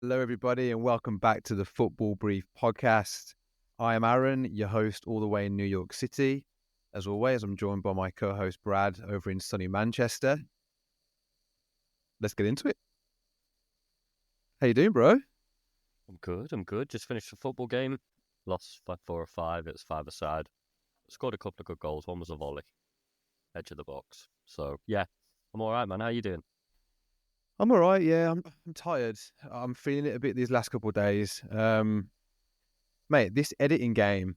Hello, everybody, and welcome back to the Football Brief podcast. I am Aaron, your host all the way in New York City. As always, I'm joined by my co-host Brad over in sunny Manchester. Let's get into it. How you doing, bro? I'm good. Just finished a football game. Lost by 4 or 5. It was 5-a-side. Scored a couple of good goals. One was a volley. Edge of the box. So, yeah. I'm all right, man. How you doing? I'm all right, yeah. I'm tired. I'm feeling it a bit these last couple of days. Mate, this editing game,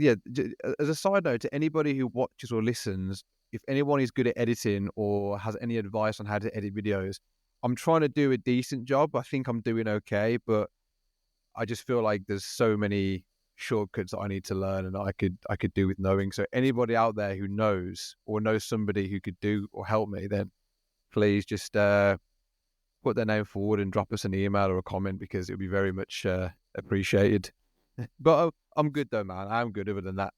as a side note to anybody who watches or listens, if anyone is good at editing or has any advice on how to edit videos, I'm trying to do a decent job. I think I'm doing okay, but I just feel like there's so many shortcuts that I need to learn and I could do with knowing. So anybody out there who knows or knows somebody who could do or help me, then please just put their name forward and drop us an email or a comment because it would be very much appreciated. But I'm good though, man. I'm good other than that.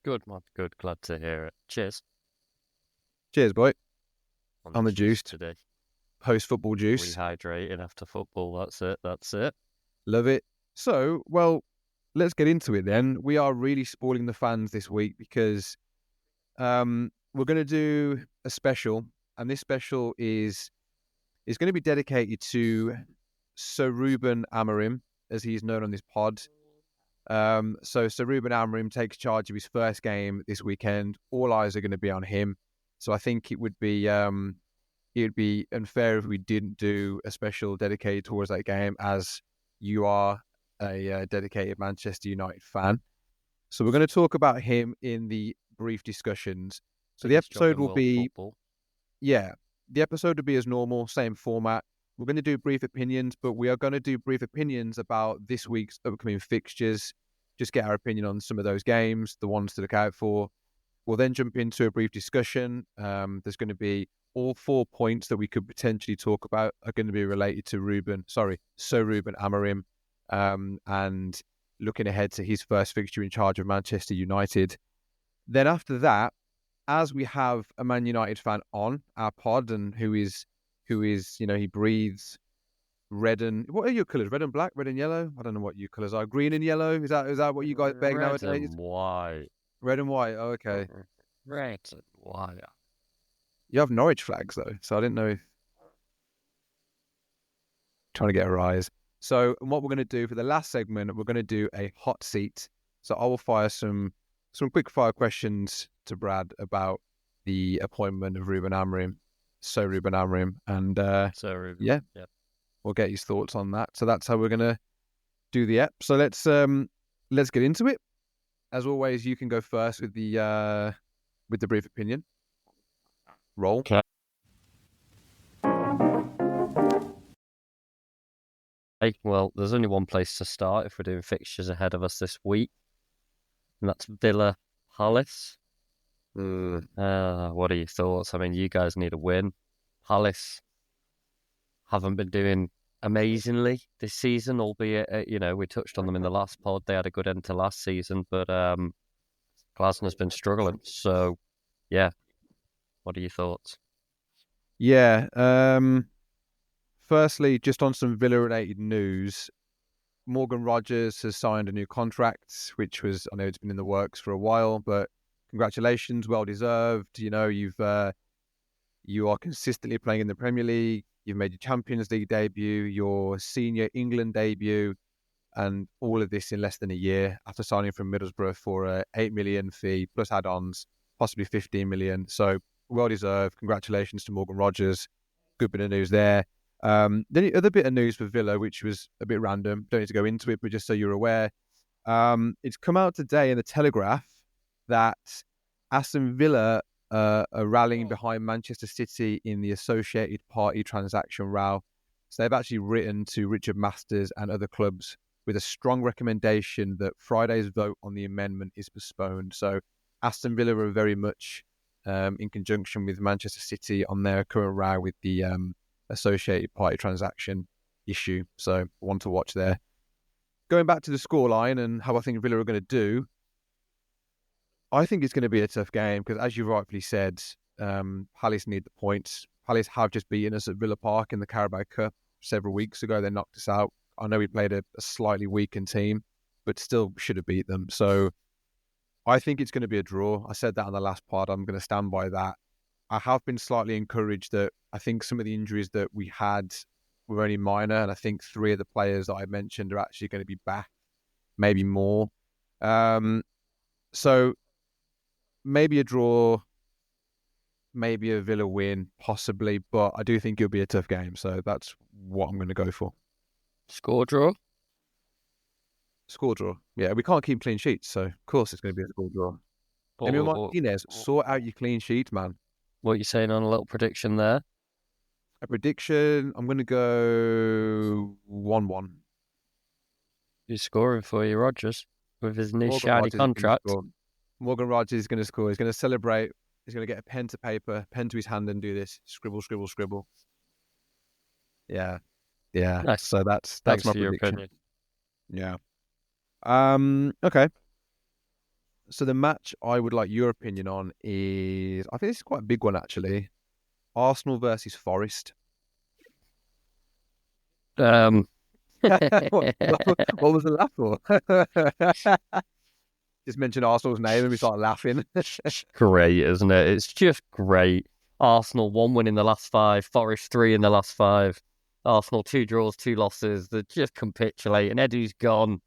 Good, man. Good. Glad to hear it. Cheers. Cheers, boy. On the juice today. Post-football juice. Rehydrating after football. That's it. Love it. So, well, let's get into it then. We are really spoiling the fans this week because we're going to do a special, and this special is going to be dedicated to Sir Ruben Amorim, as he's known on this pod. So Sir Ruben Amorim takes charge of his first game this weekend. All eyes are going to be on him. So I think it would be unfair if we didn't do a special dedicated towards that game, as you are a dedicated Manchester United fan. So we're going to talk about him in the brief discussions. So the episode will be, the episode will be as normal, same format. We're going to do brief opinions, but we are going to do brief opinions about this week's upcoming fixtures. Just get our opinion on some of those games, the ones to look out for. We'll then jump into a brief discussion. There's going to be all 4 points that we could potentially talk about are going to be related to Sir Ruben Amorim, and looking ahead to his first fixture in charge of Manchester United. Then after that, as we have a Man United fan on our pod and who is, he breathes red and... What are your colours? Red and black? Red and yellow? I don't know what your colours are. Green and yellow? Is that what you guys beg nowadays? Red and white. Red and white. Oh, okay. Red and white. You have Norwich flags, though, so I didn't know if... Trying to get a rise. So what we're going to do for the last segment, we're going to do a hot seat. So I will fire some quick fire questions to Brad about the appointment of Ruben Amorim, Sir Ruben Amorim, and Sir Ruben. Yeah, we'll get his thoughts on that. So that's how we're going to do the ep. So let's get into it. As always, you can go first with the brief opinion. Roll. Okay. Well, there's only one place to start if we're doing fixtures ahead of us this week, and that's Villa Palace. What are your thoughts? I mean, you guys need a win. Palace haven't been doing amazingly this season, albeit, we touched on them in the last pod. They had a good end to last season, but Glasner's been struggling. So, yeah. What are your thoughts? Yeah. Firstly, just on some Villa-related news, Morgan Rogers has signed a new contract, which I know it's been in the works for a while, but congratulations, well deserved. You are consistently playing in the Premier League. You've made your Champions League debut, your senior England debut, and all of this in less than a year after signing from Middlesbrough for a 8 million fee plus add-ons, possibly 15 million. So well deserved. Congratulations to Morgan Rogers. Good bit of news there. Then the other bit of news for Villa, which was a bit random, don't need to go into it, but just so you're aware, it's come out today in the Telegraph that Aston Villa are rallying behind Manchester City in the associated party transaction row. So they've actually written to Richard Masters and other clubs with a strong recommendation that Friday's vote on the amendment is postponed. So Aston Villa are very much in conjunction with Manchester City on their current row with the associated party transaction issue. So one to watch there. Going back to the scoreline and how I think Villa are going to do, I think it's going to be a tough game because, as you rightfully said, Palace need the points. Palace have just beaten us at Villa Park in the Carabao Cup. several weeks ago. They knocked us out. I know we played a slightly weakened team, but still should have beat them. So I think it's going to be a draw. I said that on the last pod. I'm going to stand by that. I have been slightly encouraged that I think some of the injuries that we had were only minor, and I think 3 of the players that I mentioned are actually going to be back, maybe more. So maybe a draw, maybe a Villa win, possibly, but I do think it'll be a tough game. So that's what I'm going to go for. Score draw? Score draw. Yeah, we can't keep clean sheets, so of course it's going to be a score draw. Emil Martinez, sort out your clean sheet, man. What are you saying on a little prediction there? A prediction, I'm going to go 1-1. Who's scoring for you, Rodgers, with his new shiny contract? Morgan Rogers is going to score. He's going to celebrate. He's going to get a pen to paper, pen to his hand and do this. Scribble, scribble, scribble. Yeah. Nice. So that's Thanks my for your prediction. opinion. Yeah. Okay. So the match I would like your opinion on is, I think this is quite a big one actually. Arsenal versus Forest. What was the laugh for? Just mention Arsenal's name and we start laughing. Great, isn't it? It's just great. Arsenal 1 win in the last 5, Forest 3 in the last 5. Arsenal 2 draws, 2 losses. They're just capitulating. Edu's gone.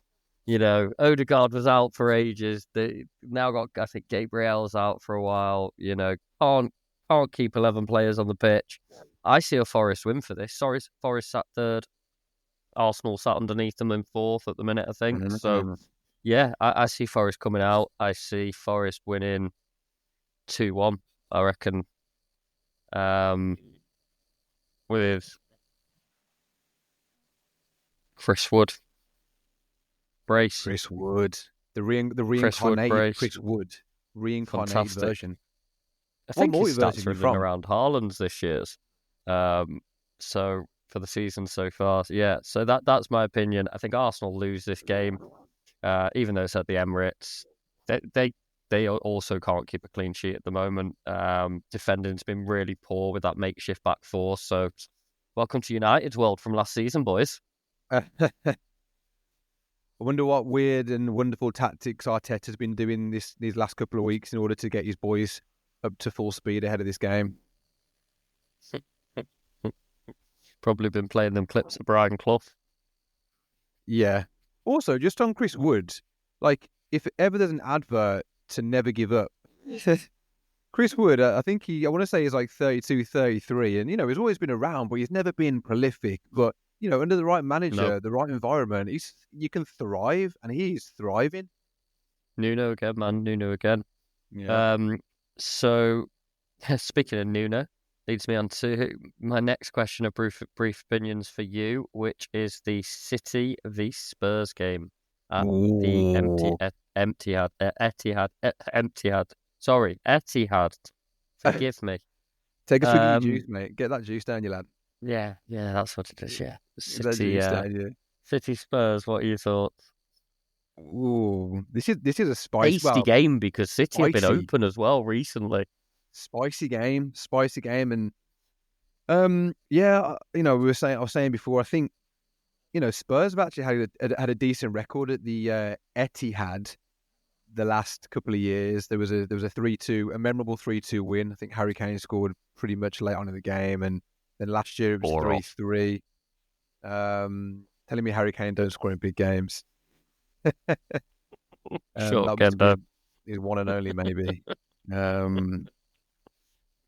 You know, Odegaard was out for ages. They now got, I think, Gabriel's out for a while. You know, can't keep 11 players on the pitch. I see a Forest win for this. Sorry, Forest sat 3rd. Arsenal sat underneath them in 4th at the minute, I think. Mm-hmm. So, yeah, I see Forest coming out. I see Forest winning 2-1, I reckon. With Chris Wood. Brace. Chris Wood. The reincarnated Chris Wood. Reincarnated Fantastic version. I think his stats are even around Haaland's this year's. So for the season so far. Yeah, so that's my opinion. I think Arsenal lose this game, even though it's at the Emirates. They also can't keep a clean sheet at the moment. Defending's been really poor with that makeshift back four. So welcome to United's world from last season, boys. I wonder what weird and wonderful tactics Arteta's been doing these last couple of weeks in order to get his boys up to full speed ahead of this game. Probably been playing them clips of Brian Clough. Yeah. Also, just on Chris Wood, like, if ever there's an advert to never give up, Chris Wood, I think I want to say he's like 32, 33, and, you know, he's always been around, but he's never been prolific. But, you know, under the right manager, the right environment, you can thrive, and he's thriving. Nuno again, man. Nuno again. Yeah. So, speaking of Nuno, leads me on to my next question of brief opinions for you, which is the City v Spurs game at the Etihad. Sorry, Etihad. Forgive me. Take a swig of your juice, mate. Get that juice down, you lad. Yeah, that's what it is. Yeah, City Spurs. What are your thoughts? Ooh, this is a spicy game because City have been open as well recently. Spicy game, and yeah, you know, I was saying before, I think, you know, Spurs have actually had a decent record at the Etihad the last couple of years. There was a 3-2, a memorable 3-2 win. I think Harry Kane scored pretty much late on in the game, and then last year it was 3-3. Telling me Harry Kane don't score in big games. Sure, his one and only, maybe.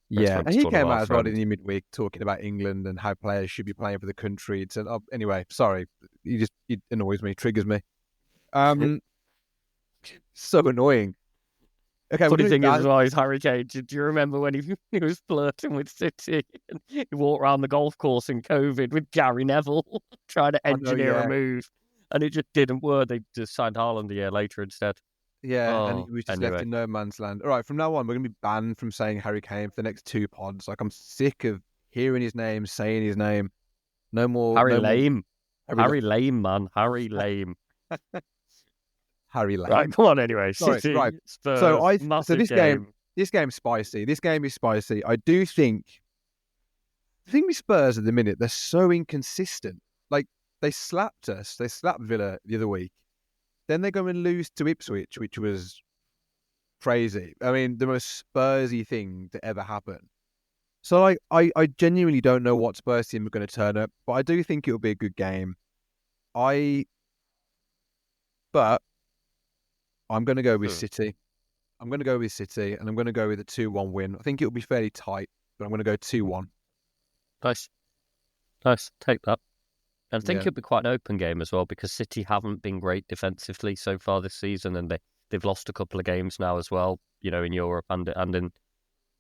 Yeah, and he came out as well in the midweek talking about England and how players should be playing for the country. So, anyway, sorry, it annoys me, triggers me. So annoying. Okay, funny thing is, well, is Harry Kane. Do you remember when he was flirting with City and he walked around the golf course in COVID with Gary Neville trying to engineer a move, and it just didn't work. They just signed Haaland a year later instead. Yeah, and he was just left in no man's land. All right, from now on, we're going to be banned from saying Harry Kane for the next 2 pods. Like, I'm sick of hearing his name, saying his name. No more. Harry Lame, man. Harry Lame. Harry Lame. Right, come on anyway. Sorry, City, right. Spurs, So this game's spicy. This game is spicy. I do think the thing with Spurs at the minute, they're so inconsistent. Like, they slapped us. They slapped Villa the other week. Then they go and lose to Ipswich, which was crazy. I mean, the most Spursy thing to ever happen. So, like, I genuinely don't know what Spurs team are going to turn up, but I do think it'll be a good game. But I'm going to go with City. I'm going to go with City, and I'm going to go with a 2-1 win. I think it'll be fairly tight, but I'm going to go 2-1. Nice. Take that. And I think it'll be quite an open game as well, because City haven't been great defensively so far this season, and they've lost a couple of games now as well, in Europe and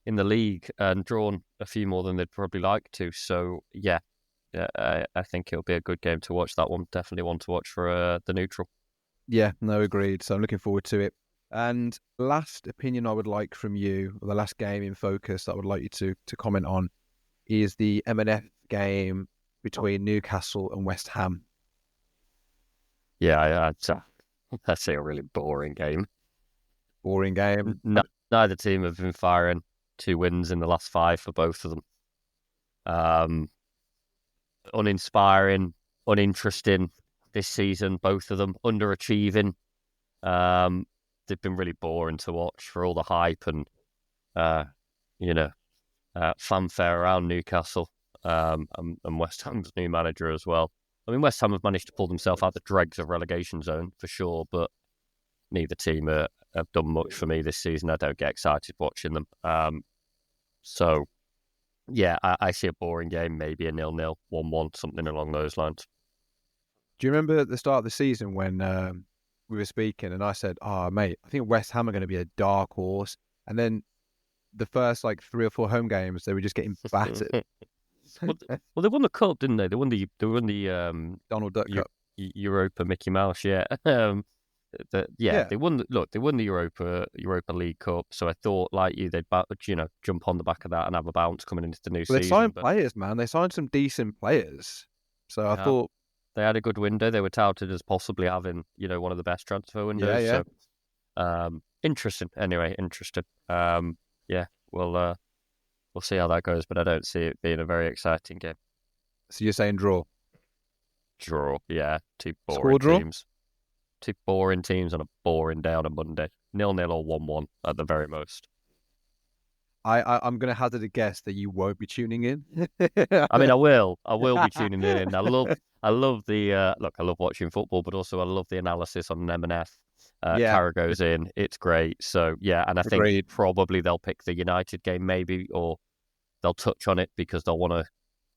in the league, and drawn a few more than they'd probably like to. So I think it'll be a good game to watch. That one, definitely one to watch for the neutral. Yeah, no, agreed. So I'm looking forward to it. And last opinion I would like from you, or the last game in focus that I would like you to comment on, is the M&F game between Newcastle and West Ham. Yeah, that's a really boring game. Boring game. Neither team have been firing 2 wins in the last 5 for both of them. Uninspiring, uninteresting this season, both of them. Underachieving. They've been really boring to watch for all the hype and, fanfare around Newcastle and West Ham's new manager as well. I mean, West Ham have managed to pull themselves out the dregs of relegation zone for sure, but neither team have done much for me this season. I don't get excited watching them. I see a boring game, maybe a 0-0, 1-1, something along those lines. Do you remember at the start of the season when we were speaking and I said, mate, I think West Ham are going to be a dark horse. And then the first 3 or 4 home games, they were just getting battered. Well, they won the cup, didn't they? They won the Donald Duck Cup, Europa Mickey Mouse. Yeah, They won. They won the Europa League Cup. So I thought, like you, they'd jump on the back of that and have a bounce coming into the new season. They signed players, man. They signed some decent players. So I thought they had a good window. They were touted as possibly having one of the best transfer windows. Yeah. So, interesting. Anyway, interesting. We'll see how that goes, but I don't see it being a very exciting game. So you're saying draw? Draw, yeah. 2 boring Score draw? teams. 2 boring teams on a boring day on a Monday. 0-0 or 1-1 at the very most. I'm going to hazard a guess that you won't be tuning in. I mean, I will be tuning in. I love the look. I love watching football, but also I love the analysis on M&F. Carragher's in. It's great. So, and I think probably they'll pick the United game maybe, or they'll touch on it because they'll want to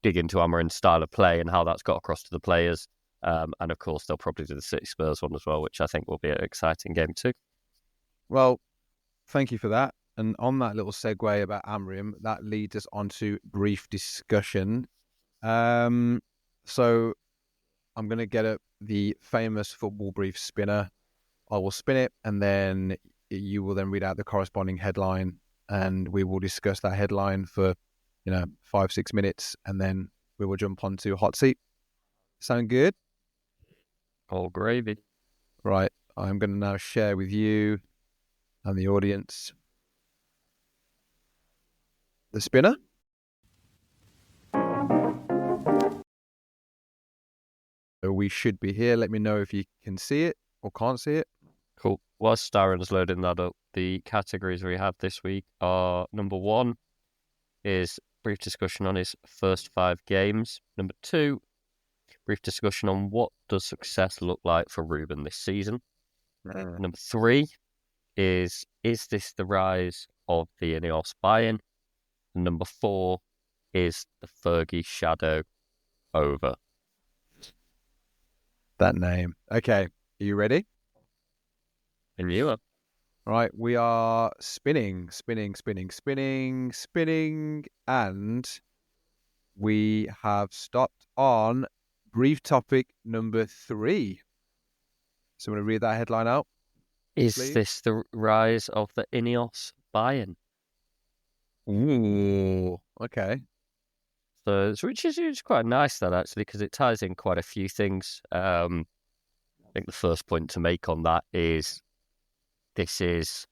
dig into Amorim's style of play and how that's got across to the players. And, of course, they'll probably do the City Spurs one as well, which I think will be an exciting game too. Well, thank you for that. And on that little segue about Amorim, that leads us on to brief discussion. So I'm going to get up the famous football brief spinner. I will spin it, and then you will then read out the corresponding headline, and we will discuss that headline for 5-6 minutes, and then we will jump onto hot seat. Sound good? All gravy. Right. I'm going to now share with you and the audience the spinner. So we should be here. Let me know if you can see it or can't see it. Cool. Whilst Darren's loading that up, the categories we have this week are: number 1 is brief discussion on his first 5 games. Number 2, brief discussion on what does success look like for Ruben this season. Number 3 is this the rise of the INEOS buy-in? And number 4 is the Fergie shadow over. That name. Okay, are you ready? And you are. Right, we are spinning, and we have stopped on brief topic number 3. So I'm going to read that headline out. Is this the rise of the INEOS buy-in? Ooh, okay. So, which is quite nice, that actually, because it ties in quite a few things. I think the first point to make on that is this is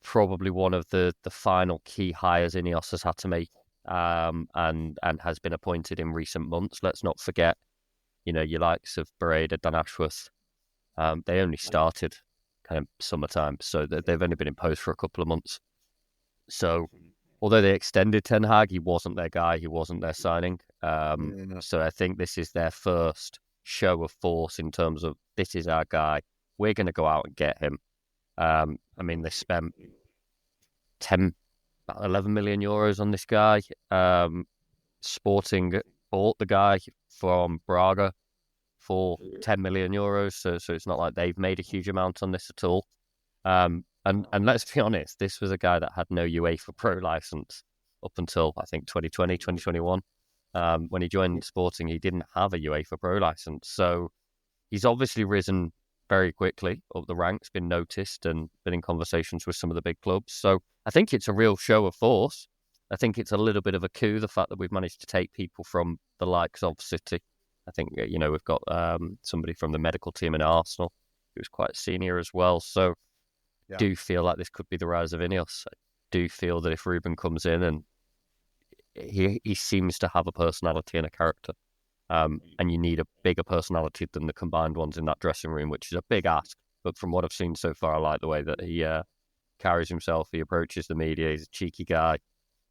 probably one of the final key hires INEOS has had to make and has been appointed in recent months. Let's not forget, your likes of Bereda, Dan Ashworth. They only started kind of summertime, so they've only been in post for a couple of months. So although they extended Ten Hag, he wasn't their guy, he wasn't their signing. So I think this is their first show of force in terms of, this is our guy, we're going to go out and get him. They spent 11 million euros on this guy. Sporting bought the guy from Braga for 10 million euros, so it's not like they've made a huge amount on this at all. And let's be honest, this was a guy that had no UEFA Pro license up until, I think, 2020, 2021. When he joined Sporting, he didn't have a UEFA Pro license. So he's obviously risen very quickly up the ranks, been noticed and been in conversations with some of the big clubs. So I think it's a real show of force. I think it's a little bit of a coup, the fact that we've managed to take people from the likes of City. I think, we've got somebody from the medical team in Arsenal who's quite senior as well. So I do feel like this could be the rise of INEOS. I do feel that if Ruben comes in, and he seems to have a personality and a character, and you need a bigger personality than the combined ones in that dressing room, which is a big ask. But from what I've seen so far, I like the way that he carries himself. He approaches the media. He's a cheeky guy,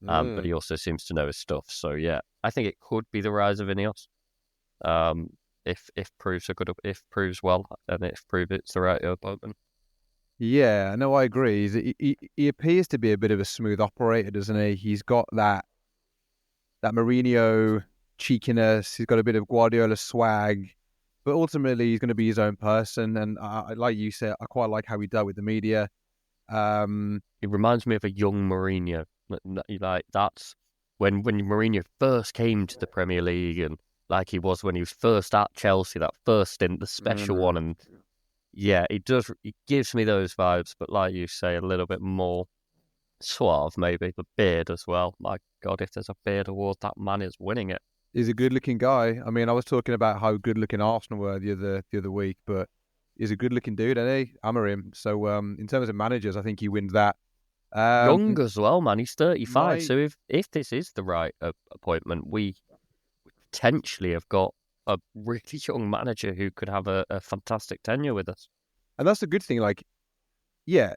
but he also seems to know his stuff. So yeah, I think it could be the rise of INEOS. If proves well, and if prove it's the right appointment. Yeah, no, I agree. He appears to be a bit of a smooth operator, doesn't he? He's got that Mourinho cheekiness. He's got a bit of Guardiola swag, but ultimately he's going to be his own person. And like you said, I quite like how he dealt with the media. It reminds me of a young Mourinho. Like, that's when Mourinho first came to the Premier League, and like he was when he was first at Chelsea, that first stint, the special one. And yeah, it gives me those vibes, but like you say, a little bit more suave, maybe. The beard as well. My God, if there's a beard award, that man is winning it. He's a good-looking guy. I mean, I was talking about how good-looking Arsenal were the other week, but he's a good-looking dude, isn't he? Amorim. So in terms of managers, I think he wins that. Young as well, man. He's 35. Right. So if this is the right appointment, we potentially have got a really young manager who could have a fantastic tenure with us. And that's the good thing. Like, yeah,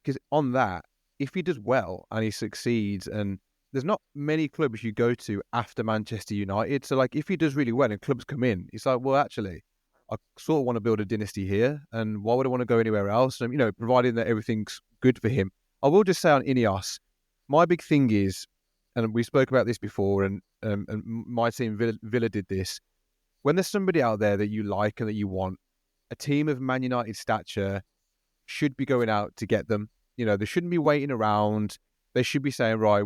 because on that, if he does well and he succeeds, and there's not many clubs you go to after Manchester United. So, like, if he does really well and clubs come in, it's like, well, actually, I sort of want to build a dynasty here. And why would I want to go anywhere else? And, providing that everything's good for him. I will just say on INEOS, my big thing is, and we spoke about this before, and my team, Villa, did this. When there's somebody out there that you like and that you want, a team of Man United stature should be going out to get them. They shouldn't be waiting around. They should be saying, right,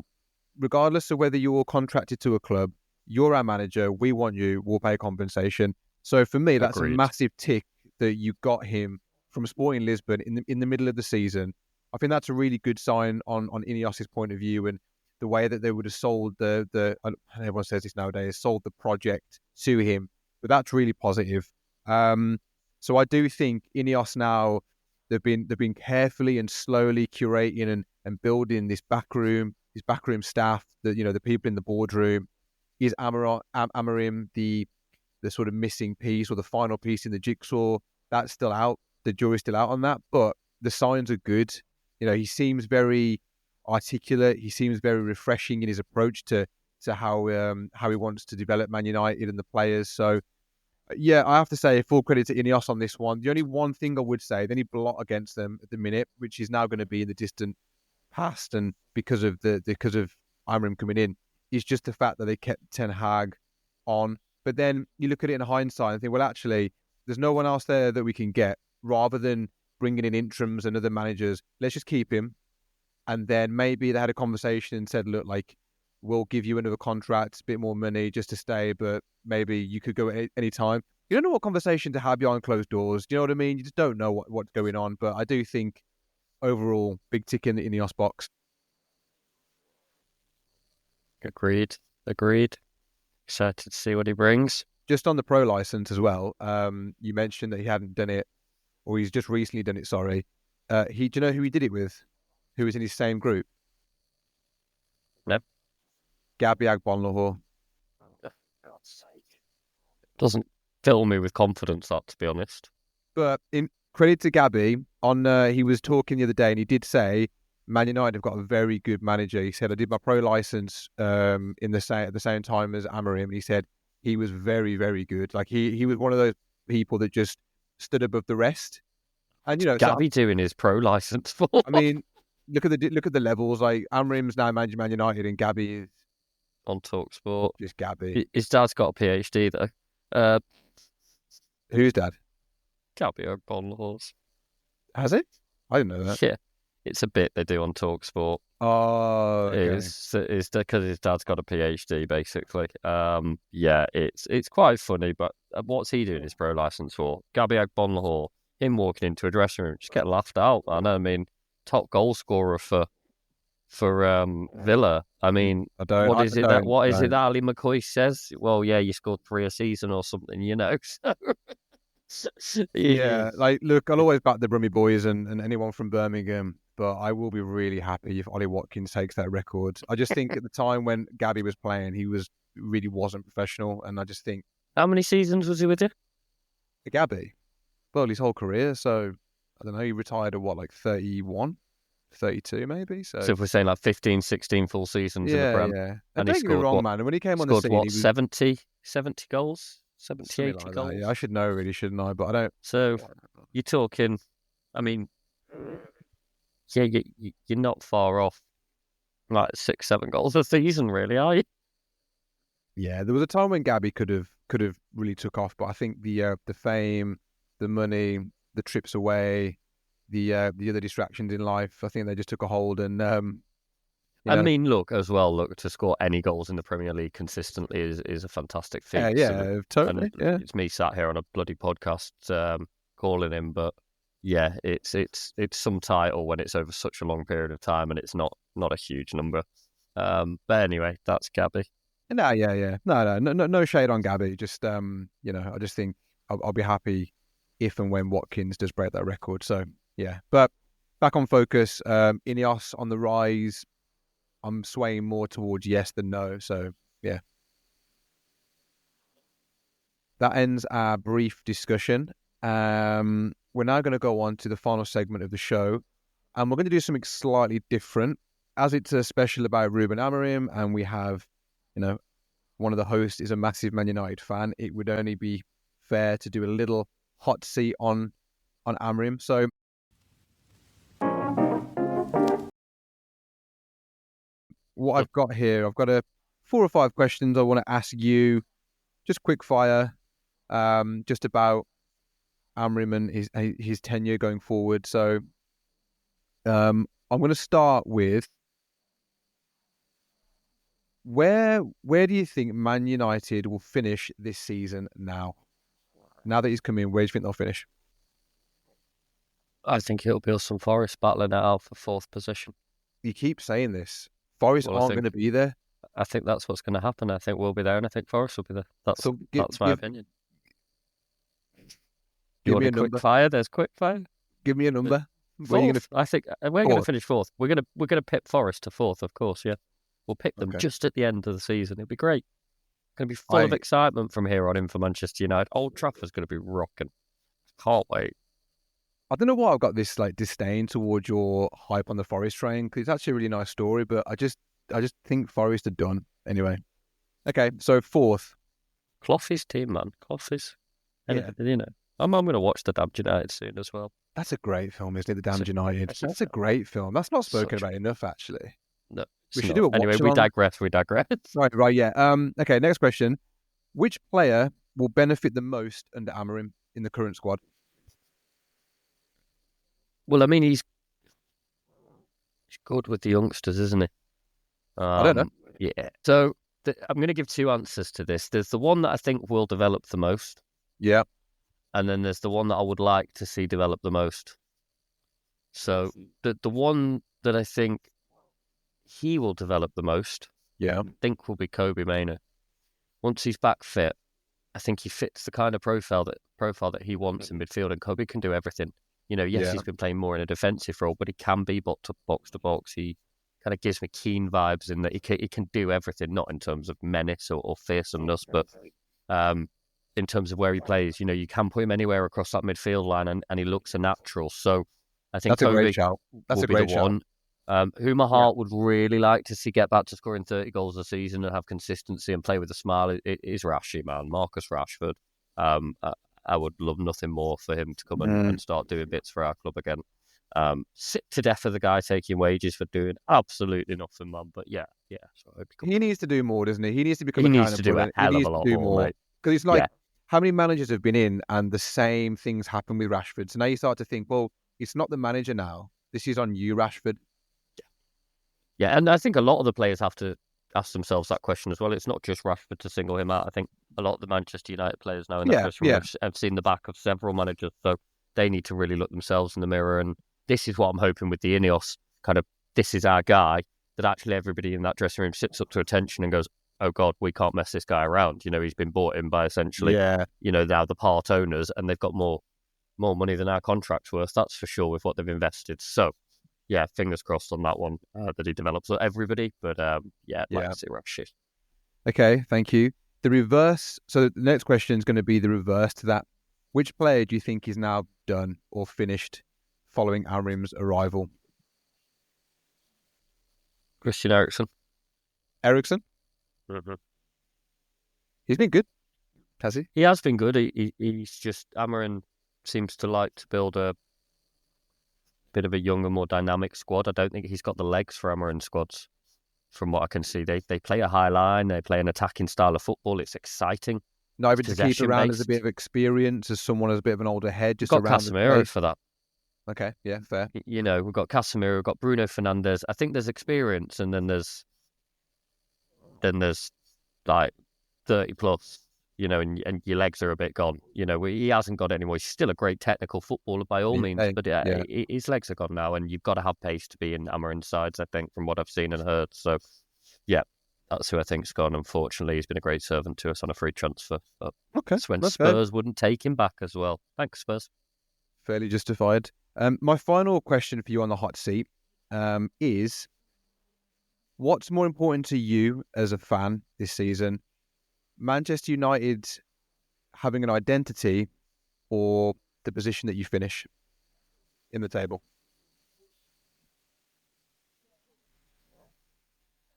regardless of whether you're contracted to a club, you're our manager, we want you, we'll pay compensation. So for me, that's Agreed. a massive tick that you got him from Sporting Lisbon in the middle of the season. I think that's a really good sign on INEOS's point of view, and the way that they would have sold the everyone says this nowadays, sold the project to him. But that's really positive. So I do think INEOS now, they've been carefully and slowly curating and building this backroom staff, the people in the boardroom. Is Amorim the sort of missing piece or the final piece in the jigsaw? That's still out. The jury's still out on that, but the signs are good. He seems very articulate. He seems very refreshing in his approach to how he wants to develop Man United and the players. So, yeah, I have to say full credit to INEOS on this one. The only one thing I would say, the only blot against them at the minute, which is now going to be in the distant past, and because of Amorim coming in, is just the fact that they kept Ten Hag on. But then you look at it in hindsight and think, well, actually, there's no one else there that we can get. Rather than bringing in interims and other managers, let's just keep him. And then maybe they had a conversation and said, look, like, we'll give you another contract, a bit more money just to stay, but maybe you could go at any time. You don't know what conversation to have behind closed doors. Do you know what I mean? You just don't know what's going on. But I do think overall, big tick in the INEOS box. Agreed. Excited to see what he brings. Just on the pro license as well, you mentioned that he hadn't done it, or he's just recently done it, sorry. Do you know who he did it with? Who was in his same group? No. Gabby Agbonlahor. God's sake. Doesn't fill me with confidence, that, to be honest. But in credit to Gabby, he was talking the other day, and he did say Man United have got a very good manager. He said, I did my pro license at the same time as Amorim, and he said he was very, very good. Like he was one of those people that just stood above the rest. And Gabby doing his pro license for. I mean, look at the levels. Like Amorim's now managing Man United, and Gabby is on TalkSport. Just Gabby. His dad's got a PhD though. Whose dad? Gabby Agbonlahor's. Has it? I didn't know that. Yeah, it's a bit they do on TalkSport. Oh, okay. It's because his dad's got a PhD, basically. Yeah, it's quite funny. But what's he doing his pro license for? Gabby Agbonlahor, him walking into a dressing room, just get laughed out. I mean, top goal scorer for Villa. I mean, what is it that Ali McCoy says? Well, yeah, you scored 3 a season or something, Yeah, like, look, I'll always back the Brummy boys and anyone from Birmingham, but I will be really happy if Ollie Watkins takes that record. I just think at the time when Gabby was playing, he really wasn't professional, and I just think... How many seasons was he with you? Gabby? Well, his whole career, so I don't know, he retired at what, like 31? 32 maybe. So if we're saying like 15, 16 full seasons in the Prem. Yeah. And don't get me wrong, man. When he came on the scene, he was 70 goals? 70, 80 like goals? Yeah, I should know really, shouldn't I? But I don't. So you're talking, I mean, yeah, you're not far off like 6, 7 goals a season, really, are you? Yeah, there was a time when Gabby could have really took off, but I think the fame, the money, the trips away, the other distractions in life, I think they just took a hold. And I mean, look, to score any goals in the Premier League consistently is a fantastic feat. Yeah, totally. Yeah. It's me sat here on a bloody podcast calling him, but yeah, it's some title when it's over such a long period of time and it's not a huge number. But anyway, that's Gabby. No, yeah. No shade on Gabby. Just I just think I'll be happy if and when Watkins does break that record. So yeah, but back on focus. INEOS on the rise. I'm swaying more towards yes than no. So yeah, that ends our brief discussion. We're now going to go on to the final segment of the show, and we're going to do something slightly different, as it's a special about Ruben Amorim, and we have, one of the hosts is a massive Man United fan. It would only be fair to do a little hot seat on Amorim. So what I've got here, I've got 4 or 5 questions I want to ask you, just quick fire, just about Amorim and his tenure going forward. So I'm going to start with, where do you think Man United will finish this season now? Now that he's come in, where do you think they'll finish? I think it'll be us and Forest battling it out for 4th position. You keep saying this. Forest aren't going to be there. I think that's what's going to happen. I think we'll be there, and I think Forest will be there. That's my opinion. You want a quick fire? There's quick fire. Give me a number. I think we're going to finish 4th. We're going to pip Forest to 4th, of course. Yeah, we'll pick them just at the end of the season. It'll be great. It's going to be full of excitement from here on in for Manchester United. Old Trafford's going to be rocking. Can't wait. I don't know why I've got this disdain towards your hype on the Forest train, because it's actually a really nice story, but I just think Forest are done anyway. Okay, so 4th. Clough's team, man. Clough's. I'm going to watch The Damned United soon as well. That's a great film, isn't it? The Damned United. That's a great film. That's not spoken about enough, actually. No, we should do it. Anyway, we digress. Right, yeah. Okay, next question. Which player will benefit the most under Amorim in the current squad? Well, I mean, he's good with the youngsters, isn't he? I don't know. Yeah. So I'm going to give 2 answers to this. There's the one that I think will develop the most. Yeah. And then there's the one that I would like to see develop the most. So the one that I think he will develop the most, I think will be Kobbie Mainoo. Once he's back fit, I think he fits the kind of profile that he wants in midfield, and Kobbie can do everything. He's been playing more in a defensive role, but he can be box to box. He kind of gives me Keane vibes in that he can do everything, not in terms of menace or fearsomeness, but in terms of where he plays. You can put him anywhere across that midfield line, and he looks a natural. So I think That's a great Kobe shout. That's will a be the great shout. one. Who my heart would really like to see get back to scoring 30 goals a season and have consistency and play with a smile is Rashie, man. Marcus Rashford. I would love nothing more for him to come and start doing bits for our club again. Sick to death of the guy taking wages for doing absolutely nothing, man. But yeah. So he needs to do more, doesn't he? He needs to become he accountable. needs to do a hell of a lot more, mate. Because it's like, how many managers have been in and the same things happen with Rashford? So now you start to think, well, it's not the manager now. This is on you, Rashford. Yeah, and I think a lot of the players have to ask themselves that question as well. It's not just Rashford to single him out. I think a lot of the Manchester United players now in that dressing room have seen the back of several managers, so they need to really look themselves in the mirror. And this is what I'm hoping with the INEOS kind of, this is our guy, that actually everybody in that dressing room sits up to attention and goes, oh God, we can't mess this guy around. He's been bought in by essentially, now the part owners, and they've got more money than our contract's worth. That's for sure with what they've invested. So yeah, fingers crossed on that one that he develops everybody. But like to see Rashie. Okay, thank you. The reverse. So the next question is going to be the reverse to that. Which player do you think is now done or finished following Amorim's arrival? Christian Eriksen. Eriksen? Mm-hmm. He's been good, has he? He has been good. He's just, Amorim seems to like to build a bit of a younger, more dynamic squad. I don't think he's got the legs for Amorim squads, from what I can see. They play a high line, they play an attacking style of football. It's exciting. Not even to keep around as a bit of experience, as someone as a bit of an older head, just we've got around Casemiro for that. Okay, yeah, fair. We've got Casemiro, we've got Bruno Fernandes. I think there's experience, and then there's like 30 plus, and your legs are a bit gone. He hasn't got any more. He's still a great technical footballer by all means, but his legs are gone now, and you've got to have pace to be in Amorim's sides, I think, from what I've seen and heard. So, yeah, that's who I think's gone. Unfortunately, he's been a great servant to us on a free transfer. But that's when Spurs wouldn't take him back as well. Thanks, Spurs. Fairly justified. My final question for you on the hot seat is, what's more important to you as a fan this season? Manchester United having an identity or the position that you finish in the table?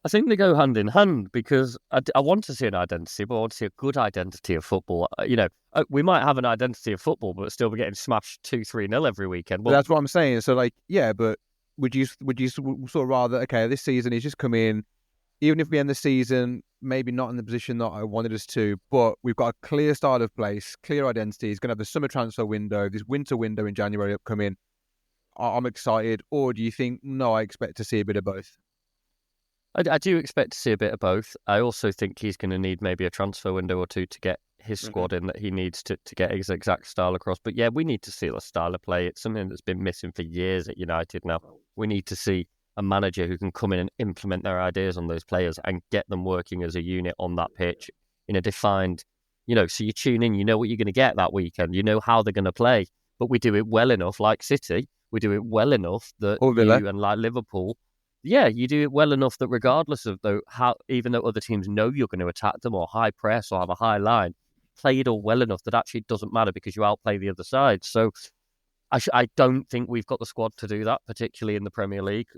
I think they go hand in hand, because I want to see an identity, but I want to see a good identity of football. We might have an identity of football, but still be getting smashed 2-3-0 every weekend. Well, that's what I'm saying. So, but would you sort of rather, okay, this season he's just come in, even if we end the season maybe not in the position that I wanted us to, but we've got a clear style of place, clear identity. He's going to have the summer transfer window, this winter window in January upcoming. I'm excited. Or do you think, no, I expect to see a bit of both? I do expect to see a bit of both. I also think he's going to need maybe a transfer window or two to get his squad in that he needs to get his exact style across. But yeah, we need to see the style of play. It's something that's been missing for years at United now. We need to see a manager who can come in and implement their ideas on those players and get them working as a unit on that pitch in a defined, so you tune in, you know what you're going to get that weekend, you know how they're going to play, but we do it well enough, like City, we do it well enough that and like Liverpool, you do it well enough that regardless of even though other teams know you're going to attack them or high press or have a high line, play it all well enough that actually it doesn't matter because you outplay the other side. So I don't think we've got the squad to do that, particularly in the Premier League.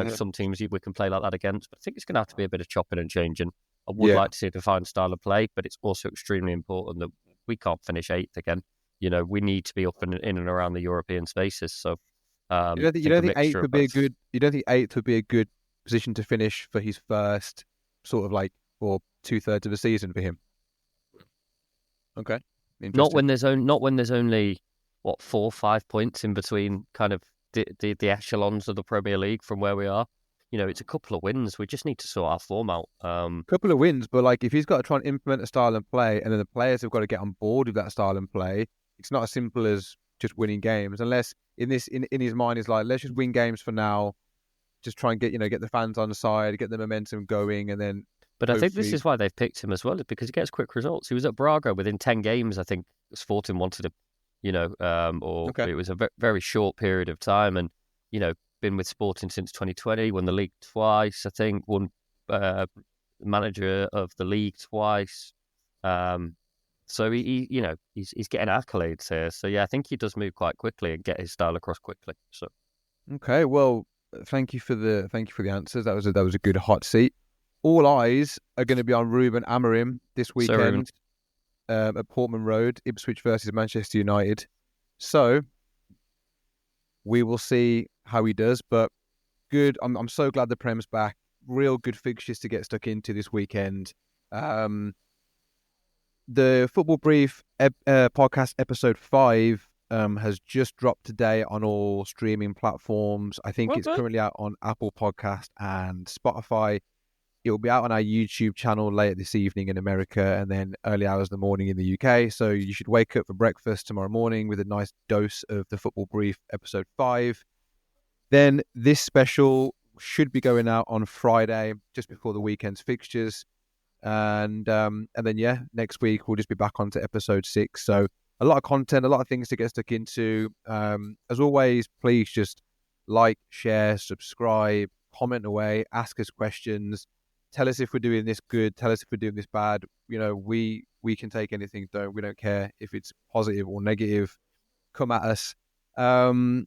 Some teams we can play like that against, but I think it's going to have to be a bit of chopping and changing. I would like to see a defined style of play, but it's also extremely important that we can't finish 8th again. We need to be up in and around the European spaces. So you don't think 8th would be a good? You don't think 8th would be a good position to finish for his first sort of or 2/3 of the season for him? Okay, not when there's only 4 or 5 points in between kind of the echelons of the Premier League from where we are. It's a couple of wins. We just need to sort our form out. Couple of wins, but if he's got to try and implement a style and play, and then the players have got to get on board with that style and play, it's not as simple as just winning games. Unless in his mind is let's just win games for now, just try and get the fans on the side, get the momentum going, and then. But I think this is why they've picked him as well, because he gets quick results. He was at Braga within 10 games. I think Sporting wanted him. It was a very short period of time, and been with Sporting since 2020, won the league twice, I think, won manager of the league twice. So he's getting accolades here. So yeah, I think he does move quite quickly and get his style across quickly. So okay, well, thank you for the answers. That was a good hot seat. All eyes are going to be on Ruben Amorim this weekend at Portman Road, Ipswich versus Manchester United. So we will see how he does. But good. I'm so glad the Prem's back. Real good fixtures to get stuck into this weekend. The Football Brief podcast episode 5 has just dropped today on all streaming platforms. I think it's currently out on Apple Podcast and Spotify. It will be out on our YouTube channel later this evening in America and then early hours of the morning in the UK. So you should wake up for breakfast tomorrow morning with a nice dose of the Football Brief episode 5. Then this special should be going out on Friday, just before the weekend's fixtures. And then next week we'll just be back onto episode 6. So a lot of content, a lot of things to get stuck into. As always, please just like, share, subscribe, comment away, ask us questions, tell us if we're doing this good, tell us if we're doing this bad. We can take anything. We don't care if it's positive or negative. Come at us. And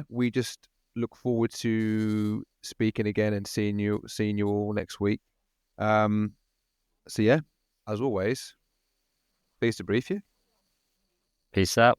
we just look forward to speaking again and seeing you all next week. So yeah, as always, pleased to brief you. Peace out.